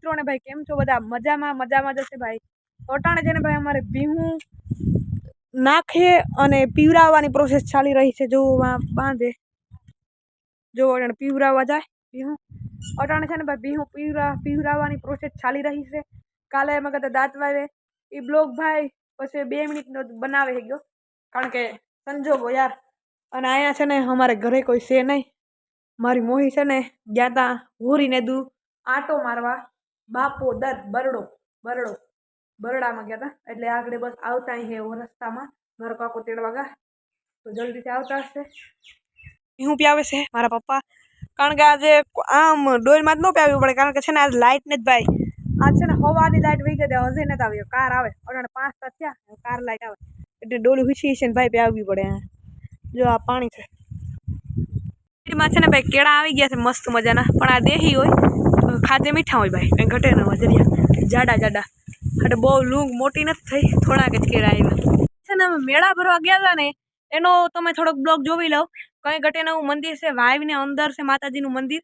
મિત્રો ने भाई केम छो बधा मजा में जशे भाई अटाणे जेने भाई अमारे भीहू नाखे अने पीवरावानी प्रोसेस चाली रही है। जो बांधे जो अटाणे पीवरावा जाए भीहू अटाणे छे ने भाई भीहू पीवरावानी प्रोसेस चाली रही है। काले अमे कदा दांत वावे ई ब्लॉग भाई पछी 2 मिनिट नो बनावे है गयो कारण के संजोगो यार। अने आया छे ने हमारे घरे कोई छे नहीं। मारी मोही छे ने गया ता होरी ने दू आटो मारवा बापोदर बरड़ो बरड़ो बरड़ा में गया था एटले आगळे बस आवता ही है रस्ता में मारो काको तेड़वा गा तो जल्दी से आवता हशे। हूँ प्यावे छे मारा पप्पा कारण के आज आम डोल में न प्यावी पड़े कारण के छे ने आज लाइट ने भाई आज छे ने हवानी लाइट वही गई हजे न आव्यो कार आवे अटाणे 5 ता थया कार लाइट आवे एटले डोली हुची छे ने भाई प्यावी पड़े। जो आ पानी छे में छे ने भाई केड़ा आवी गया छे मस्त मजाना पण आ देही होय खाते मीठा होय भाई कई घटे न वजरिया जाडा जाडा એટલે બહુ લૂંગ મોટી નથી થઈ થોડાક જ કેળા આવ્યા છે ને અમે મેળા ભરવા ગયા હતા ને એનો તમે થોડોક બ્લોગ જોઈ લો કઈ ઘટે નવું મંદિર છે વાવને અંદર છે માતાજીનું મંદિર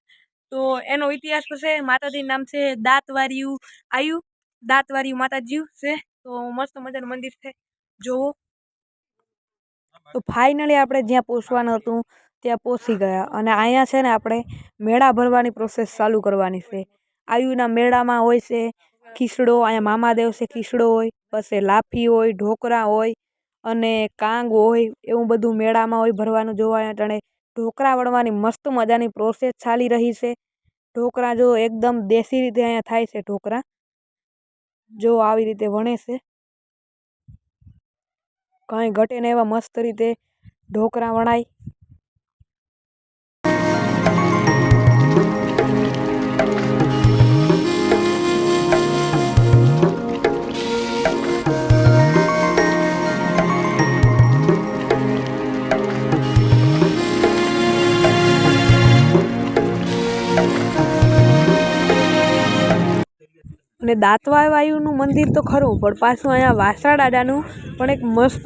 તો એનો ઇતિહાસ છે માતાજીનું નામ છે દાંતવારિયું માતાજી છે તો મસ્ત મજાનું મંદિર છે જોવો। તો ફાઇનલી આપણે જ્યાં પહોંચવાનું હતું ત્યાં પહોંચી ગયા અને અહીંયા છે ને આપણે મેળા ભરવાની પ્રોસેસ ચાલુ કરવાની છે। આયુના મેળામાં હોય છે खीसड़ो अँ मामादेव से खीसड़ो होय पछी लाफी होय ढोकरा होय अने कांग होय एवं बधु मेड़ा में होय भरवानुं जोवा अटाणे ढोकरा वणवानी मस्त मजानी प्रोसेस चाली रही है। ढोकरा जो एकदम देसी रीते अँ थाय छे ढोकरा जो आवी रीते वणे छे कई घटे ने एवा मस्त रीते ढोकरा वणाय। અને દાંતવાયુનું મંદિર તો ખરું પણ પાછું અહીંયા વાસરા દાદાનું પણ એક મસ્ત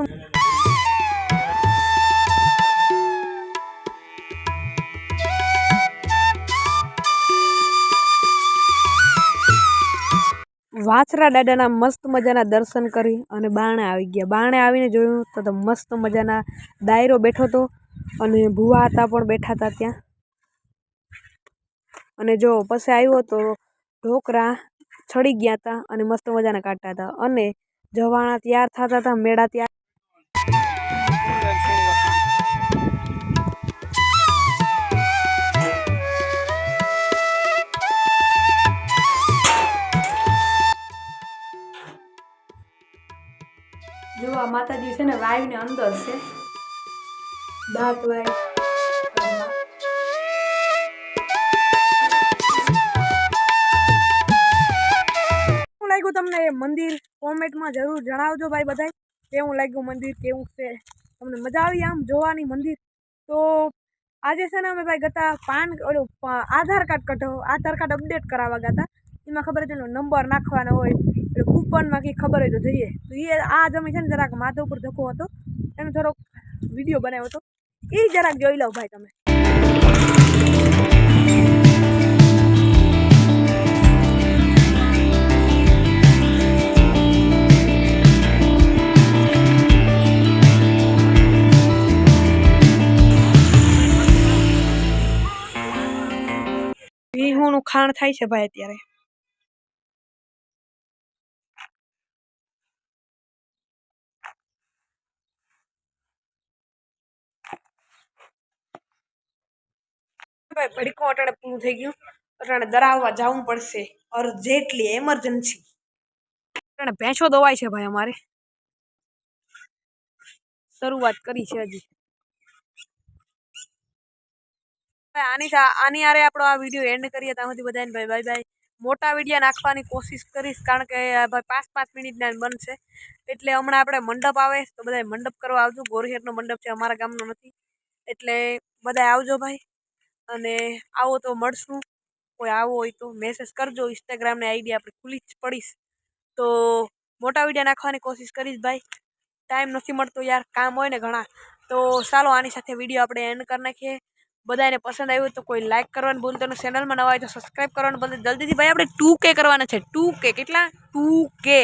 વાસરા દાદાના મસ્ત મજાના દર્શન કરી અને બાણે આવી ગયા। બાણે આવીને જોયું તો મસ્ત મજાના દાયરો બેઠો હતો અને ભુવા હતા પણ બેઠા હતા ત્યાં અને જો પછી આવ્યો તો ઢોકરા छड़ी गया था और मस्त मजाना काटता था और जवाना तैयार थता था मेड़ा तैयार जो आ माताजी से ने वायु ने अंदर से दांत वाय तमने मंदिर कॉमेंट में जरूर जणावजो भाई बधाई केवुं लाग्युं मंदिर केवुं छे तमने मजा आवी आम जोवानी मंदिर। तो आज से ने भाई गता आधार कार्ड अपडेट करावा गया एमां खबर है नंबर नाखवानो होय એટલે કૂપન માં की खबर है तो जईए तो ये आज अमे छे ने जराक माधवपुर धक्को हतो एनो थोड़ो विडियो बनाव्यो हतो ई जराक जोई लो भाई तमे। ભીહુનું ખાણ થાય છે ભાઈ અત્યારે भाई बड़ीको अटाणे पूરું થઈ ગયું અટાણે દરાવવા જવું પડશે અર્જન્ટલી એમરજન્સી અટાણે ભેંસો દવાય છે ભાઈ અમારે શરૂઆત કરી છે હજી आनी आरे आपणो आ विडियो एंड करिए ત્યાં સુધી બધાને ભાઈ બાય બાય। મોટા વિડિયો નાખવાની કોશિશ કરીશ કારણ કે ભાઈ 5-5 મિનિટના બનશે એટલે હમણાં આપણે મંડપ આવે તો બધાય મંડપ કરવા આવજો। ગોરહેરનો મંડપ છે અમારા ગામનો નથી એટલે બધાય આવજો ભાઈ અને આવો તો મળશું કોઈ આવો હોય તો મેસેજ કરજો इंस्टाग्राम ની आईडी આપણે ખુલી જ પડીશ તો મોટા વિડિયો નાખવાની કોશિશ કરીશ ભાઈ। टाइम नहीं મળતો यार काम હોય ને ઘણા तो ચાલો આની સાથે વિડિયો આપણે એન્ડ કરી નાખીએ। બધાને પસંદ આવ્યું તો કોઈ લાઈક કરવાનું ભૂલતો નહીં, ચેનલમાં નવા હોય તો સબસ્ક્રાઈબ કરવાનું ભૂલતો. જલ્દીથી ભાઈ આપણે 2K કરવાના છે. 2K કેટલા 2K